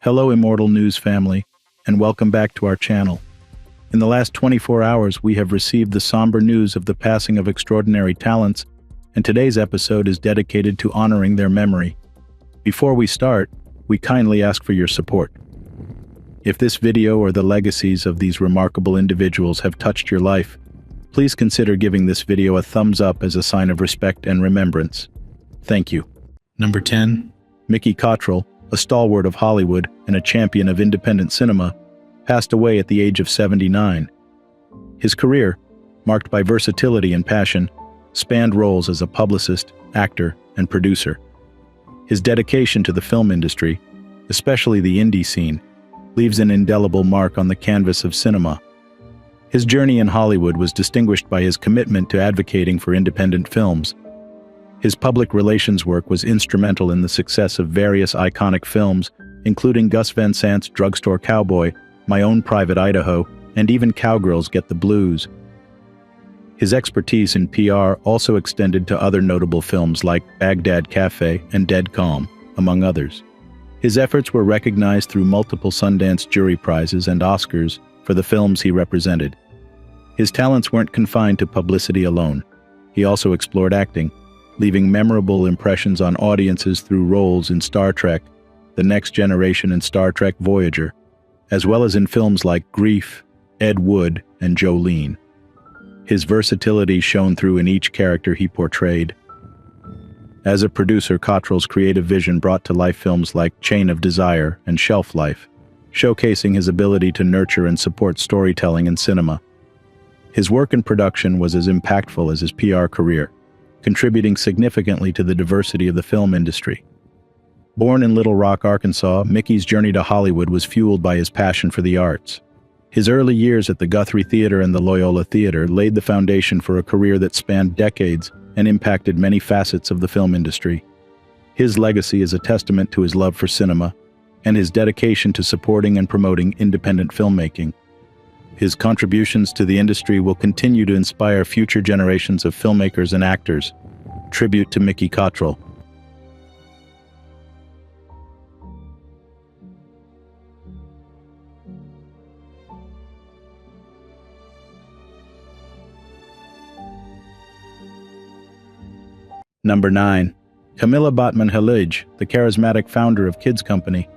Hello, Immortal News family, and welcome back to our channel. In the last 24 hours, we have received the somber news of the passing of extraordinary talents, and today's episode is dedicated to honoring their memory. Before we start, we kindly ask for your support. If this video or the legacies of these remarkable individuals have touched your life, please consider giving this video a thumbs up as a sign of respect and remembrance. Thank you. Number 10. Mickey Cottrell, a stalwart of Hollywood and a champion of independent cinema, passed away at the age of 79. His career, marked by versatility and passion, spanned roles as a publicist, actor, and producer. His dedication to the film industry, especially the indie scene, leaves an indelible mark on the canvas of cinema. His journey in Hollywood was distinguished by his commitment to advocating for independent films. His public relations work was instrumental in the success of various iconic films, including Gus Van Sant's Drugstore Cowboy, My Own Private Idaho, and even Cowgirls Get the Blues. His expertise in PR also extended to other notable films like Baghdad Cafe and Dead Calm, among others. His efforts were recognized through multiple Sundance jury prizes and Oscars for the films he represented. His talents weren't confined to publicity alone. He also explored acting, leaving memorable impressions on audiences through roles in Star Trek, The Next Generation and Star Trek Voyager, as well as in films like Grief, Ed Wood, and Jolene. His versatility shone through in each character he portrayed. As a producer, Cottrell's creative vision brought to life films like Chain of Desire and Shelf Life, showcasing his ability to nurture and support storytelling in cinema. His work in production was as impactful as his PR career, contributing significantly to the diversity of the film industry. Born in Little Rock, Arkansas, Mickey's journey to Hollywood was fueled by his passion for the arts. His early years at the Guthrie Theater and the Loyola Theater laid the foundation for a career that spanned decades and impacted many facets of the film industry. His legacy is a testament to his love for cinema and his dedication to supporting and promoting independent filmmaking. His contributions to the industry will continue to inspire future generations of filmmakers and actors. Tribute to Mickey Cottrell. Number 9. Camila Batmani, the charismatic founder of Kids Company,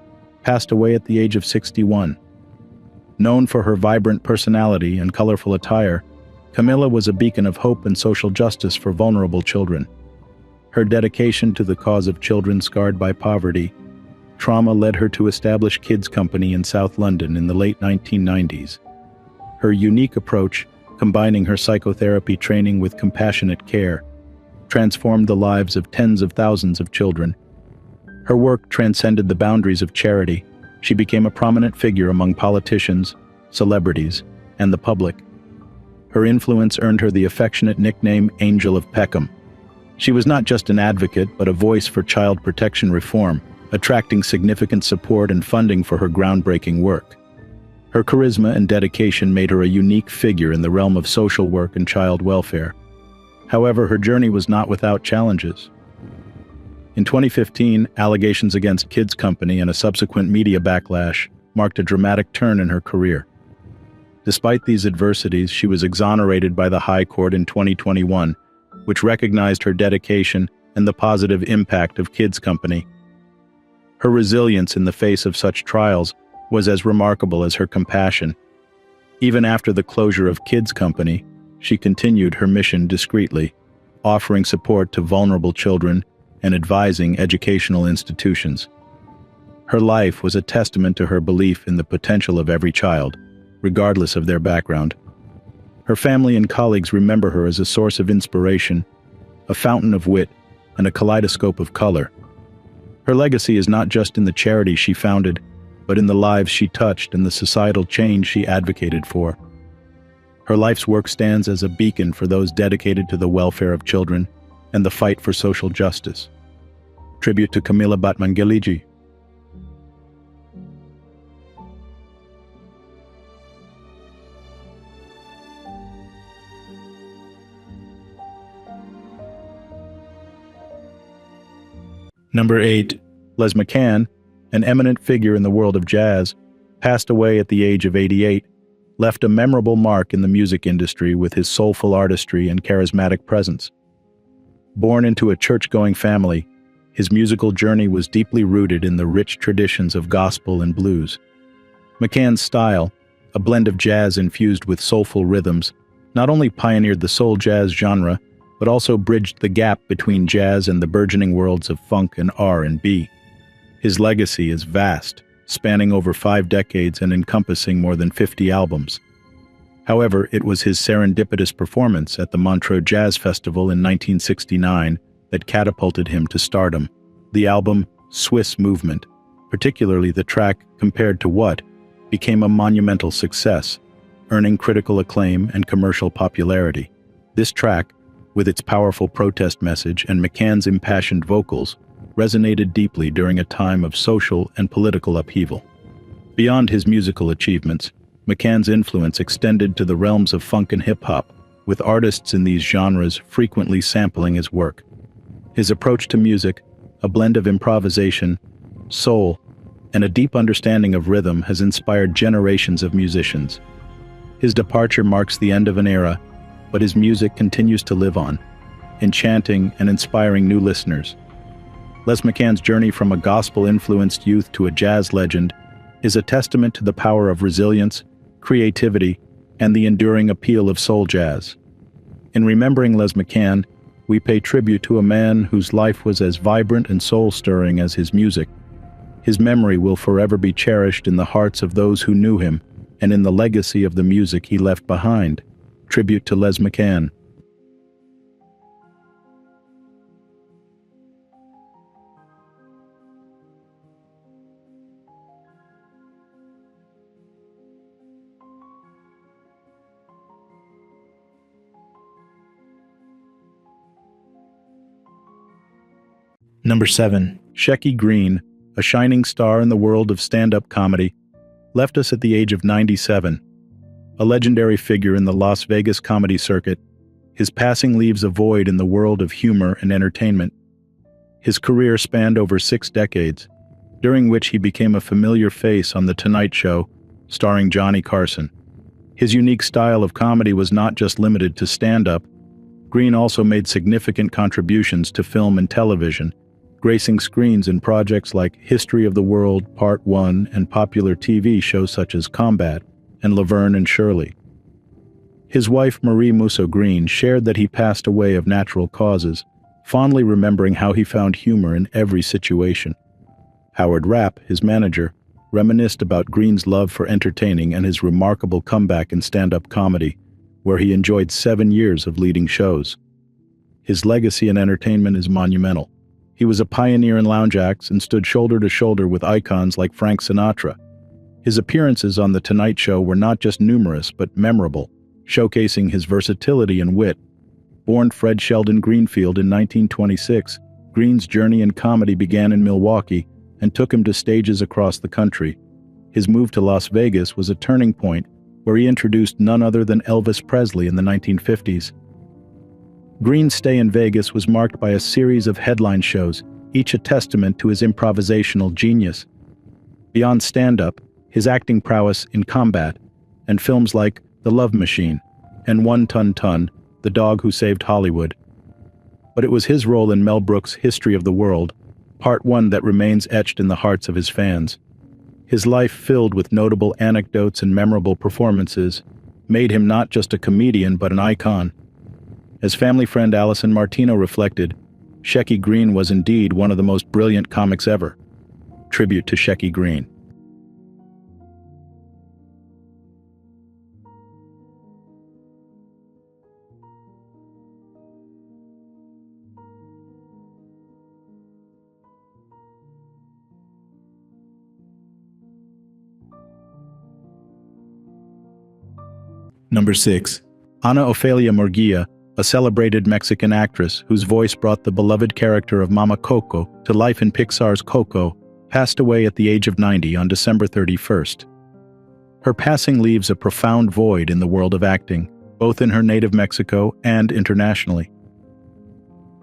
passed away at the age of 61. Known for her vibrant personality and colorful attire, Camila was a beacon of hope and social justice for vulnerable children. Her dedication to the cause of children scarred by poverty, trauma led her to establish Kids Company in South London in the late 1990s. Her unique approach, combining her psychotherapy training with compassionate care, transformed the lives of tens of thousands of children. Her work transcended the boundaries of charity. She became a prominent figure among politicians, celebrities, and the public. Her influence earned her the affectionate nickname Angel of Peckham. She was not just an advocate, but a voice for child protection reform, attracting significant support and funding for her groundbreaking work. Her charisma and dedication made her a unique figure in the realm of social work and child welfare. However, her journey was not without challenges. In 2015, allegations against Kids Company and a subsequent media backlash marked a dramatic turn in her career. Despite these adversities, she was exonerated by the High Court in 2021, which recognized her dedication and the positive impact of Kids Company. Her resilience in the face of such trials was as remarkable as her compassion. Even after the closure of Kids Company, she continued her mission discreetly, offering support to vulnerable children and advising educational institutions. Her life was a testament to her belief in the potential of every child, regardless of their background. Her family and colleagues remember her as a source of inspiration, a fountain of wit, and a kaleidoscope of color. Her legacy is not just in the charities she founded, but in the lives she touched and the societal change she advocated for. Her life's work stands as a beacon for those dedicated to the welfare of children and the fight for social justice. Tribute to Camila Batmani. Number 8. Les McCann, an eminent figure in the world of jazz, passed away at the age of 88, left a memorable mark in the music industry with his soulful artistry and charismatic presence. Born into a church-going family, his musical journey was deeply rooted in the rich traditions of gospel and blues. McCann's style, a blend of jazz infused with soulful rhythms, not only pioneered the soul jazz genre, but also bridged the gap between jazz and the burgeoning worlds of funk and R&B. His legacy is vast, spanning over 5 decades and encompassing more than 50 albums. However, it was his serendipitous performance at the Montreux Jazz Festival in 1969 that catapulted him to stardom. The album, Swiss Movement, particularly the track Compared to What, became a monumental success, earning critical acclaim and commercial popularity. This track, with its powerful protest message and McCann's impassioned vocals, resonated deeply during a time of social and political upheaval. Beyond his musical achievements, McCann's influence extended to the realms of funk and hip-hop, with artists in these genres frequently sampling his work. His approach to music, a blend of improvisation, soul, and a deep understanding of rhythm, has inspired generations of musicians. His departure marks the end of an era, but his music continues to live on, enchanting and inspiring new listeners. Les McCann's journey from a gospel-influenced youth to a jazz legend is a testament to the power of resilience, creativity, and the enduring appeal of soul jazz. In remembering Les McCann, we pay tribute to a man whose life was as vibrant and soul-stirring as his music. His memory will forever be cherished in the hearts of those who knew him and in the legacy of the music he left behind. Tribute to Les McCann. Number 7. Shecky Greene, a shining star in the world of stand-up comedy, left us at the age of 97. A legendary figure in the Las Vegas comedy circuit, his passing leaves a void in the world of humor and entertainment. His career spanned over 6 decades, during which he became a familiar face on The Tonight Show, starring Johnny Carson. His unique style of comedy was not just limited to stand-up. Greene also made significant contributions to film and television, gracing screens in projects like History of the World Part 1 and popular TV shows such as Combat and Laverne and Shirley. His wife Marie Musso Greene shared that he passed away of natural causes, fondly remembering how he found humor in every situation. Howard Rapp, his manager, reminisced about Greene's love for entertaining and his remarkable comeback in stand-up comedy, where he enjoyed 7 years of leading shows. His legacy in entertainment is monumental. He was a pioneer in lounge acts and stood shoulder to shoulder with icons like Frank Sinatra. His appearances on The Tonight Show were not just numerous but memorable, showcasing his versatility and wit. Born Fred Sheldon Greenfield in 1926, Greene's journey in comedy began in Milwaukee and took him to stages across the country. His move to Las Vegas was a turning point where he introduced none other than Elvis Presley in the 1950s. Greene's stay in Vegas was marked by a series of headline shows, each a testament to his improvisational genius. Beyond stand-up, his acting prowess in Combat, and films like The Love Machine and One Ton Ton, The Dog Who Saved Hollywood. But it was his role in Mel Brooks' History of the World, Part 1, that remains etched in the hearts of his fans. His life, filled with notable anecdotes and memorable performances, made him not just a comedian but an icon. As family friend Allison Martino reflected, Shecky Greene was indeed one of the most brilliant comics ever. Tribute to Shecky Greene. Number 6. Ana Ofelia Murguía, a celebrated Mexican actress whose voice brought the beloved character of Mama Coco to life in Pixar's Coco, passed away at the age of 90 on December 31st. Her passing leaves a profound void in the world of acting, both in her native Mexico and internationally.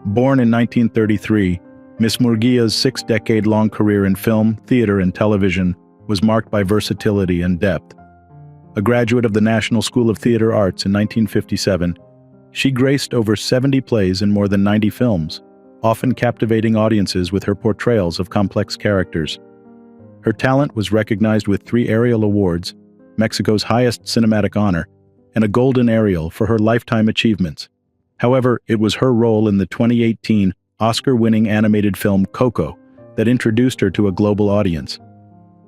Born in 1933, Miss Murguia's 6-decade-long career in film, theater, and television was marked by versatility and depth. A graduate of the National School of Theatre Arts in 1957, she graced over 70 plays in more than 90 films, often captivating audiences with her portrayals of complex characters. Her talent was recognized with 3 Ariel Awards, Mexico's highest cinematic honor, and a Golden Ariel for her lifetime achievements. However, it was her role in the 2018 Oscar-winning animated film Coco that introduced her to a global audience.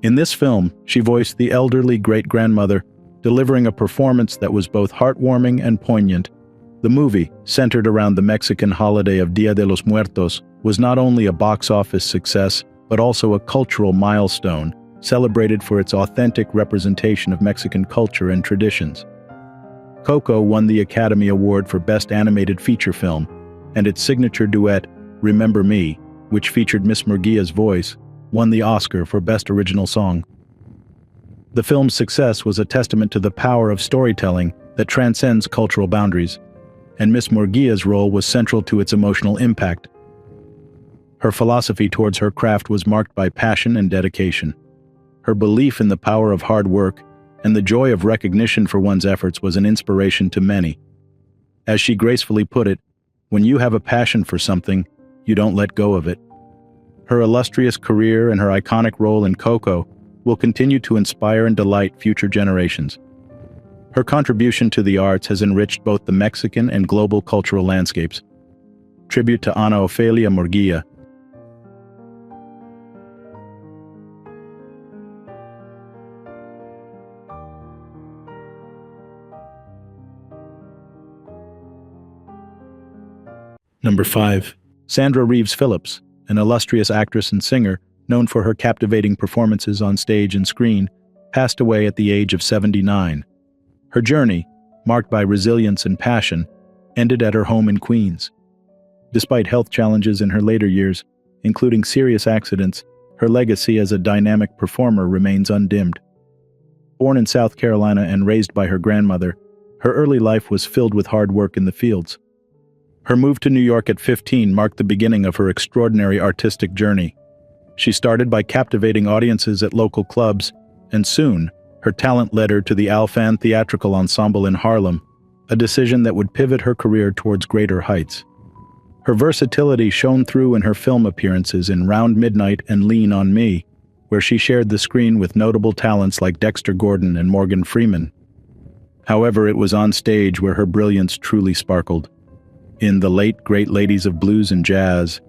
In this film, she voiced the elderly great-grandmother, delivering a performance that was both heartwarming and poignant. The movie, centered around the Mexican holiday of Dia de los Muertos, was not only a box office success, but also a cultural milestone, celebrated for its authentic representation of Mexican culture and traditions. Coco won the Academy Award for Best Animated Feature Film, and its signature duet, Remember Me, which featured Miss Murguia's voice, won the Oscar for Best Original Song. The film's success was a testament to the power of storytelling that transcends cultural boundaries, and Miss Murguia's role was central to its emotional impact. Her philosophy towards her craft was marked by passion and dedication. Her belief in the power of hard work and the joy of recognition for one's efforts was an inspiration to many. As she gracefully put it, when you have a passion for something, you don't let go of it. Her illustrious career and her iconic role in Coco will continue to inspire and delight future generations. Her contribution to the arts has enriched both the Mexican and global cultural landscapes. Tribute to Ana Ofelia Murguía. Number 5. Sandra Reeves Phillips, an illustrious actress and singer known for her captivating performances on stage and screen, passed away at the age of 79. Her journey, marked by resilience and passion, ended at her home in Queens. Despite health challenges in her later years, including serious accidents, her legacy as a dynamic performer remains undimmed. Born in South Carolina and raised by her grandmother, her early life was filled with hard work in the fields. Her move to New York at 15 marked the beginning of her extraordinary artistic journey. She started by captivating audiences at local clubs, and soon, her talent led her to the Alfan Theatrical Ensemble in Harlem, a decision that would pivot her career towards greater heights. Her versatility shone through in her film appearances in Round Midnight and Lean on Me, where she shared the screen with notable talents like Dexter Gordon and Morgan Freeman. However, it was on stage where her brilliance truly sparkled. In The Late Great Ladies of Blues and Jazz,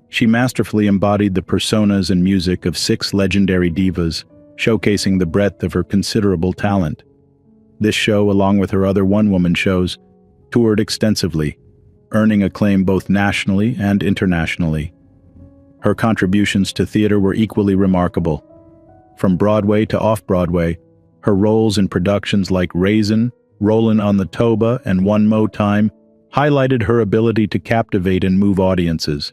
she masterfully embodied the personas and music of 6 legendary divas, showcasing the breadth of her considerable talent. This show, along with her other one-woman shows, toured extensively, earning acclaim both nationally and internationally. Her contributions to theater were equally remarkable. From Broadway to off-Broadway, her roles in productions like Raisin, Rollin' on the Toba, and One Mo' Time highlighted her ability to captivate and move audiences.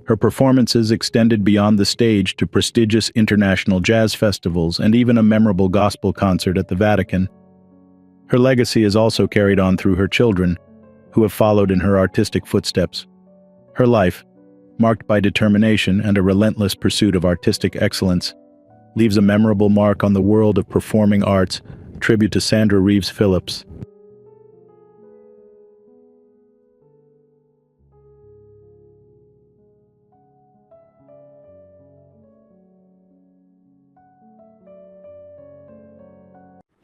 Her performances extended beyond the stage to prestigious international jazz festivals and even a memorable gospel concert at the Vatican. Her legacy is also carried on through her children, who have followed in her artistic footsteps. Her life, marked by determination and a relentless pursuit of artistic excellence, leaves a memorable mark on the world of performing arts. Tribute to Sandra Reeves Phillips.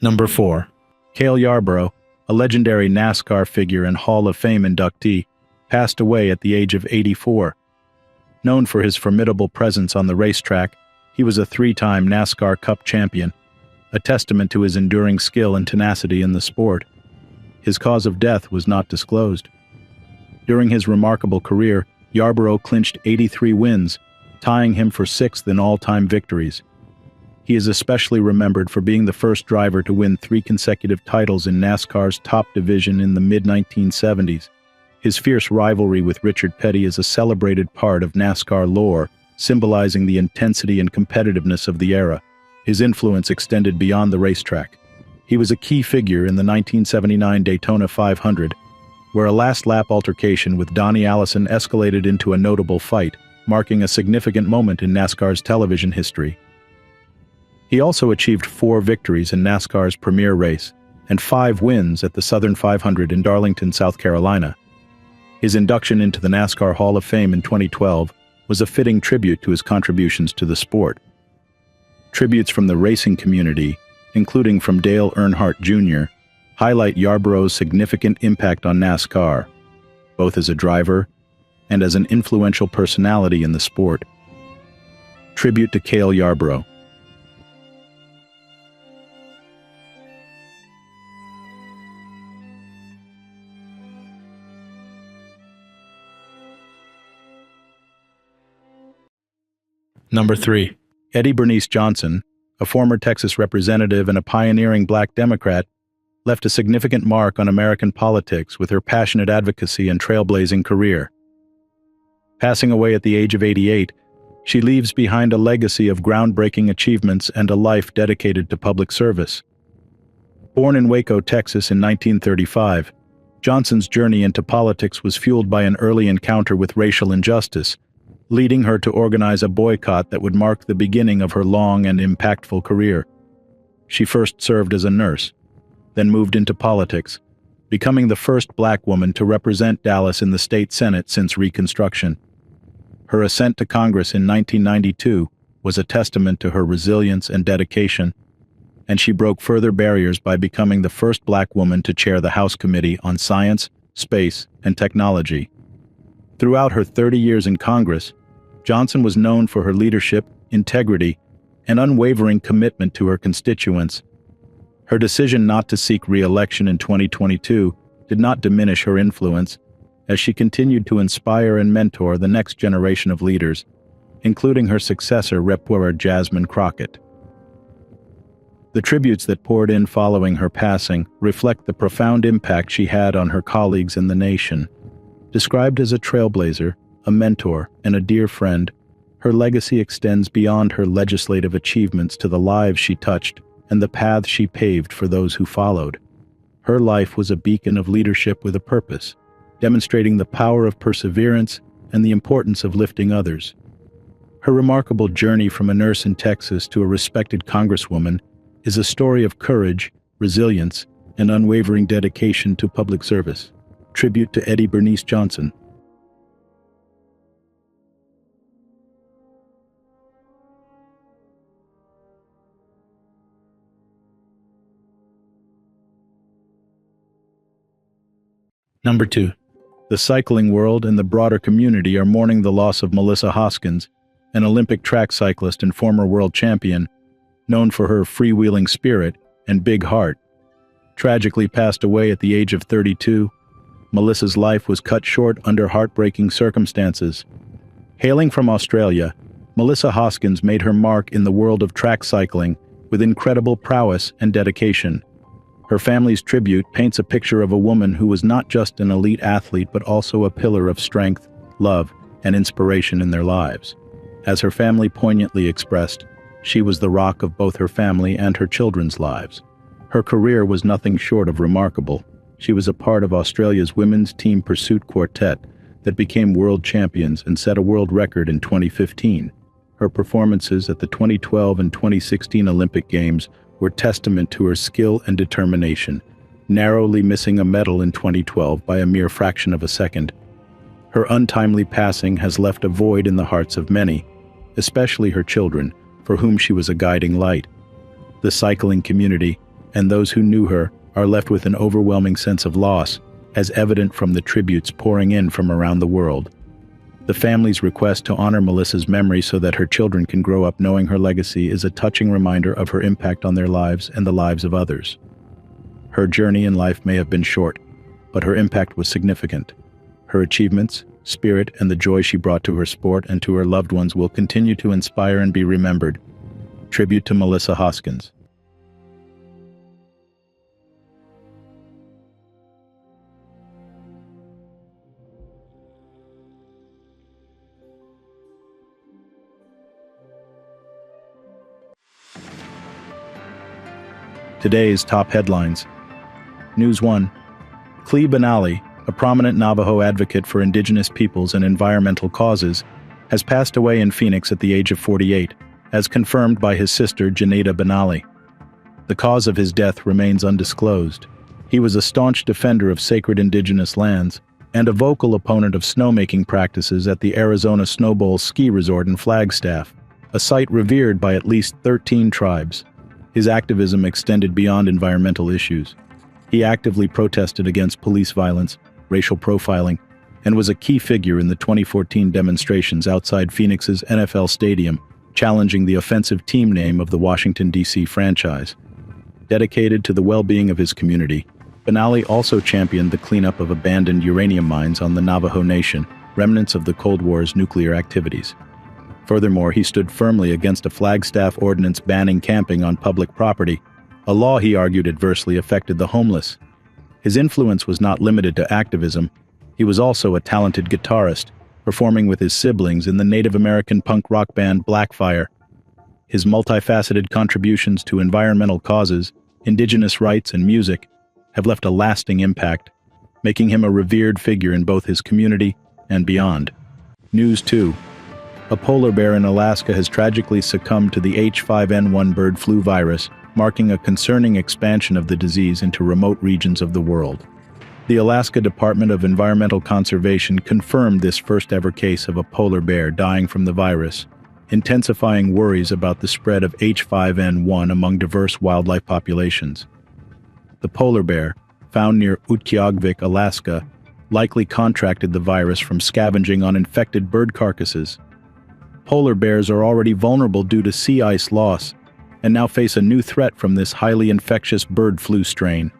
Number 4. Cale Yaro, a legendary NASCAR figure and Hall of Fame inductee, passed away at the age of 84. Known for his formidable presence on the racetrack, he was a 3-time NASCAR Cup champion, a testament to his enduring skill and tenacity in the sport. His cause of death was not disclosed. During his remarkable career, Yaro clinched 83 wins, tying him for 6th in all-time victories. He is especially remembered for being the first driver to win 3 consecutive titles in NASCAR's top division in the mid-1970s. His fierce rivalry with Richard Petty is a celebrated part of NASCAR lore, symbolizing the intensity and competitiveness of the era. His influence extended beyond the racetrack. He was a key figure in the 1979 Daytona 500, where a last-lap altercation with Donnie Allison escalated into a notable fight, marking a significant moment in NASCAR's television history. He also achieved 4 victories in NASCAR's premier race and 5 wins at the Southern 500 in Darlington, South Carolina. His induction into the NASCAR Hall of Fame in 2012 was a fitting tribute to his contributions to the sport. Tributes from the racing community, including from Dale Earnhardt Jr., highlight Yarborough's significant impact on NASCAR, both as a driver and as an influential personality in the sport. Tribute to Cale Yarborough. Number 3. Eddie Bernice Johnson, a former Texas representative and a pioneering Black Democrat, left a significant mark on American politics with her passionate advocacy and trailblazing career. Passing away at the age of 88, she leaves behind a legacy of groundbreaking achievements and a life dedicated to public service. Born in Waco, Texas in 1935, Johnson's journey into politics was fueled by an early encounter with racial injustice, leading her to organize a boycott that would mark the beginning of her long and impactful career. She first served as a nurse, then moved into politics, becoming the first Black woman to represent Dallas in the state Senate since Reconstruction. Her ascent to Congress in 1992 was a testament to her resilience and dedication, and she broke further barriers by becoming the first Black woman to chair the House Committee on Science, Space, and Technology. Throughout her 30 years in Congress, Johnson was known for her leadership, integrity, and unwavering commitment to her constituents. Her decision not to seek re-election in 2022 did not diminish her influence, as she continued to inspire and mentor the next generation of leaders, including her successor, Representative Jasmine Crockett. The tributes that poured in following her passing reflect the profound impact she had on her colleagues and the nation. Described as a trailblazer, a mentor, and a dear friend, her legacy extends beyond her legislative achievements to the lives she touched and the paths she paved for those who followed. Her life was a beacon of leadership with a purpose, demonstrating the power of perseverance and the importance of lifting others. Her remarkable journey from a nurse in Texas to a respected congresswoman is a story of courage, resilience, and unwavering dedication to public service. Tribute to Eddie Bernice Johnson. Number 2. The cycling world and the broader community are mourning the loss of Melissa Hoskins, an Olympic track cyclist and former world champion, known for her freewheeling spirit and big heart. Tragically passed away at the age of 32, Melissa's life was cut short under heartbreaking circumstances. Hailing from Australia, Melissa Hoskins made her mark in the world of track cycling with incredible prowess and dedication. Her family's tribute paints a picture of a woman who was not just an elite athlete but also a pillar of strength, love, and inspiration in their lives. As her family poignantly expressed, she was the rock of both her family and her children's lives. Her career was nothing short of remarkable. She was a part of Australia's women's team pursuit quartet that became world champions and set a world record in 2015. Her performances at the 2012 and 2016 Olympic Games were testament to her skill and determination, narrowly missing a medal in 2012 by a mere fraction of a second. Her untimely passing has left a void in the hearts of many, especially her children, for whom she was a guiding light. The cycling community and those who knew her are left with an overwhelming sense of loss, as evident from the tributes pouring in from around the world. The family's request to honor Melissa's memory so that her children can grow up knowing her legacy is a touching reminder of her impact on their lives and the lives of others. Her journey in life may have been short, but her impact was significant. Her achievements, spirit, and the joy she brought to her sport and to her loved ones will continue to inspire and be remembered. Tribute to Melissa Hoskins. Today's top headlines. News 1. Cale Yaro, a prominent Navajo advocate for indigenous peoples and environmental causes, has passed away in Phoenix at the age of 48, as confirmed by his sister Janeda Benali. The cause of his death remains undisclosed. He was a staunch defender of sacred indigenous lands and a vocal opponent of snowmaking practices at the Arizona Snow Bowl ski resort in Flagstaff, a site revered by at least 13 tribes. His activism extended beyond environmental issues. He actively protested against police violence, racial profiling, and was a key figure in the 2014 demonstrations outside Phoenix's NFL Stadium, challenging the offensive team name of the Washington, D.C. franchise. Dedicated to the well-being of his community, Benali also championed the cleanup of abandoned uranium mines on the Navajo Nation, remnants of the Cold War's nuclear activities. Furthermore, he stood firmly against a Flagstaff ordinance banning camping on public property, a law he argued adversely affected the homeless. His influence was not limited to activism. He was also a talented guitarist, performing with his siblings in the Native American punk rock band Blackfire. His multifaceted contributions to environmental causes, indigenous rights, and music have left a lasting impact, making him a revered figure in both his community and beyond. News 2. A polar bear in Alaska has tragically succumbed to the H5N1 bird flu virus, marking a concerning expansion of the disease into remote regions of the world. The Alaska Department of Environmental Conservation confirmed this first-ever case of a polar bear dying from the virus, intensifying worries about the spread of H5N1 among diverse wildlife populations. The polar bear, found near Utqiagvik, Alaska, likely contracted the virus from scavenging on infected bird carcasses. Polar bears are already vulnerable due to sea ice loss, and now face a new threat from this highly infectious bird flu strain.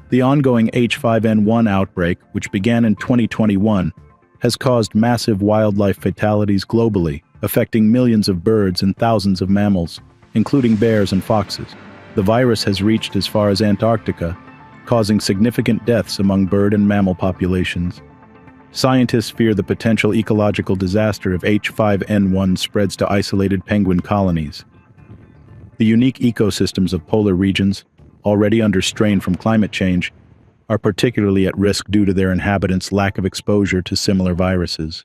The ongoing H5N1 outbreak, which began in 2021, has caused massive wildlife fatalities globally, affecting millions of birds and thousands of mammals, including bears and foxes. The virus has reached as far as Antarctica, causing significant deaths among bird and mammal populations. Scientists fear the potential ecological disaster if H5N1 spreads to isolated penguin colonies. The unique ecosystems of polar regions, already under strain from climate change, are particularly at risk due to their inhabitants' lack of exposure to similar viruses.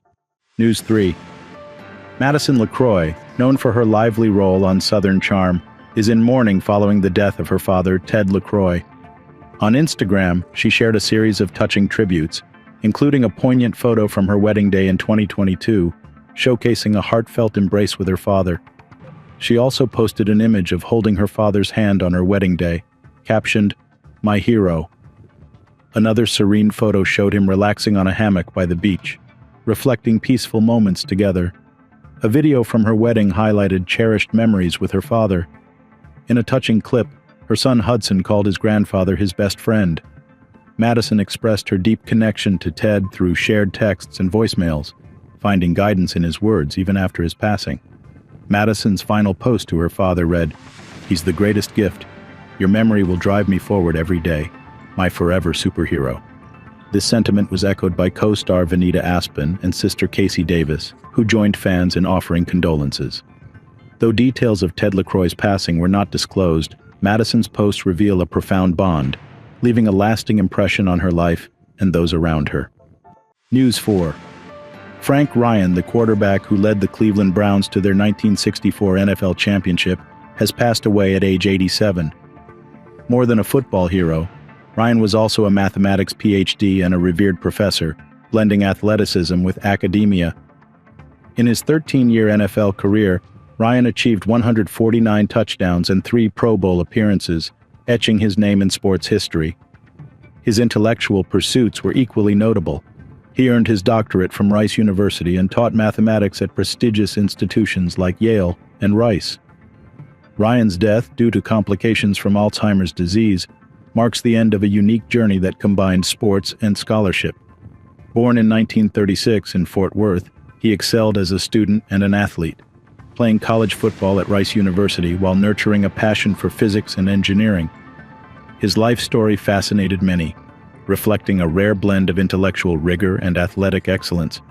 News 3. Madison Lachey, known for her lively role on Southern Charm, is in mourning following the death of her father, Ted Lachey. On Instagram, she shared a series of touching tributes, including a poignant photo from her wedding day in 2022, showcasing a heartfelt embrace with her father. She also posted an image of holding her father's hand on her wedding day, captioned, "My hero." Another serene photo showed him relaxing on a hammock by the beach, reflecting peaceful moments together. A video from her wedding highlighted cherished memories with her father. In a touching clip, her son Hudson called his grandfather his best friend. Madison expressed her deep connection to Ted through shared texts and voicemails, finding guidance in his words even after his passing. Madison's final post to her father read, "He's the greatest gift. Your memory will drive me forward every day. My forever superhero." This sentiment was echoed by co-star Vanita Aspen and sister Casey Davis, who joined fans in offering condolences. Though details of Ted Lachey's passing were not disclosed, Madison's posts reveal a profound bond, leaving a lasting impression on her life and those around her. News 4. Frank Ryan, the quarterback who led the Cleveland Browns to their 1964 NFL championship, has passed away at age 87. More than a football hero, Ryan was also a mathematics PhD and a revered professor, blending athleticism with academia. In his 13-year NFL career, Ryan achieved 149 touchdowns and 3 Pro Bowl appearances, etching his name in sports history. His intellectual pursuits were equally notable. He earned his doctorate from Rice University and taught mathematics at prestigious institutions like Yale and Rice. Ryan's death, due to complications from Alzheimer's disease, marks the end of a unique journey that combined sports and scholarship. Born in 1936 in Fort Worth, he excelled as a student and an athlete, playing college football at Rice University while nurturing a passion for physics and engineering. His life story fascinated many, reflecting a rare blend of intellectual rigor and athletic excellence.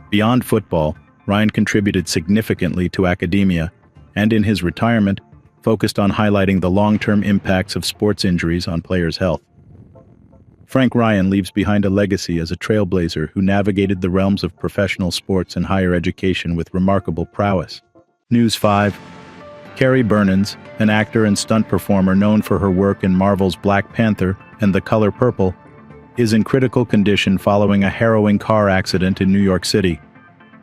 Beyond football, Ryan contributed significantly to academia, and in his retirement, focused on highlighting the long-term impacts of sports injuries on players' health. Frank Ryan leaves behind a legacy as a trailblazer who navigated the realms of professional sports and higher education with remarkable prowess. News 5. Carrie Burnin, an actor and stunt performer known for her work in Marvel's Black Panther and The Color Purple, is in critical condition following a harrowing car accident in New York City.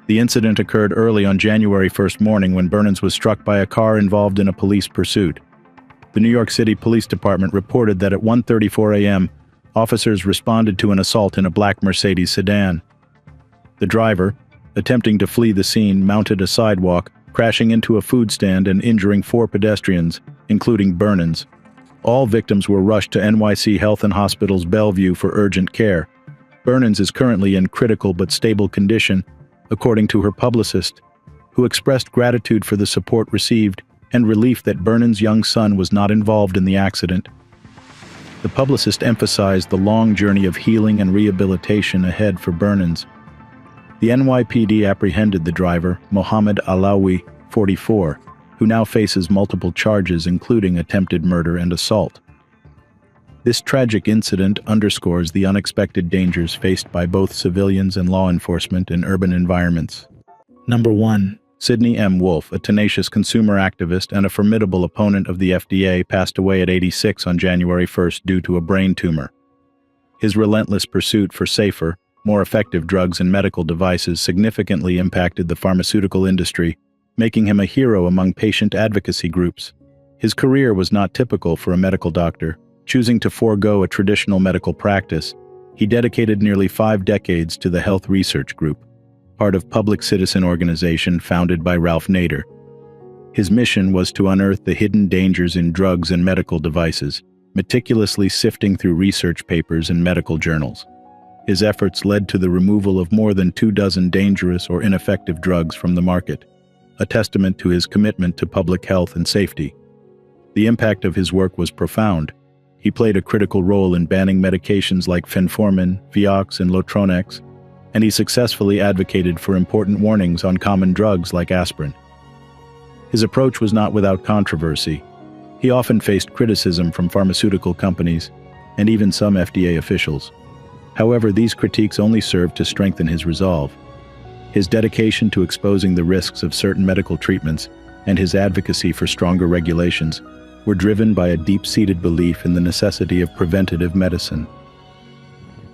The incident occurred early on January 1st morning when Burnin was struck by a car involved in a police pursuit. The New York City Police Department reported that at 1:34 a.m., officers responded to an assault in a black Mercedes sedan. The driver, attempting to flee the scene, mounted a sidewalk, crashing into a food stand and injuring 4 pedestrians, including Burnin. All victims were rushed to NYC Health and Hospital's Bellevue for urgent care. Burnin is currently in critical but stable condition, according to her publicist, who expressed gratitude for the support received and relief that Burnin's young son was not involved in the accident. The publicist emphasized the long journey of healing and rehabilitation ahead for Burnin. The NYPD apprehended the driver, Mohammed Alawi, 44, who now faces multiple charges including attempted murder and assault. This tragic incident underscores the unexpected dangers faced by both civilians and law enforcement in urban environments. Number 1. Sidney M. Wolfe, a tenacious consumer activist and a formidable opponent of the FDA, passed away at 86 on January 1st due to a brain tumor. His relentless pursuit for safer, more effective drugs and medical devices significantly impacted the pharmaceutical industry, making him a hero among patient advocacy groups. His career was not typical for a medical doctor. Choosing to forego a traditional medical practice, he dedicated nearly 5 decades to the Health Research Group, part of public citizen organization founded by Ralph Nader. His mission was to unearth the hidden dangers in drugs and medical devices, meticulously sifting through research papers and medical journals. His efforts led to the removal of more than 24 dangerous or ineffective drugs from the market, a testament to his commitment to public health and safety. The impact of his work was profound. He played a critical role in banning medications like fenformin, Vioxx, and Lotronex, and he successfully advocated for important warnings on common drugs like aspirin. His approach was not without controversy. He often faced criticism from pharmaceutical companies and even some FDA officials. However, these critiques only served to strengthen his resolve. His dedication to exposing the risks of certain medical treatments and his advocacy for stronger regulations were driven by a deep-seated belief in the necessity of preventative medicine.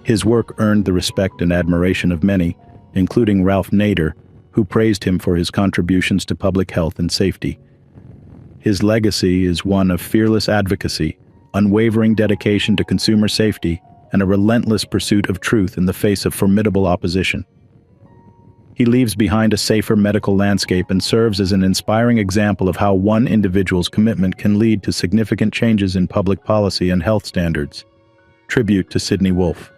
His work earned the respect and admiration of many, including Ralph Nader, who praised him for his contributions to public health and safety. His legacy is one of fearless advocacy, unwavering dedication to consumer safety, and a relentless pursuit of truth in the face of formidable opposition. He leaves behind a safer medical landscape and serves as an inspiring example of how one individual's commitment can lead to significant changes in public policy and health standards. Tribute to Sidney Wolfe.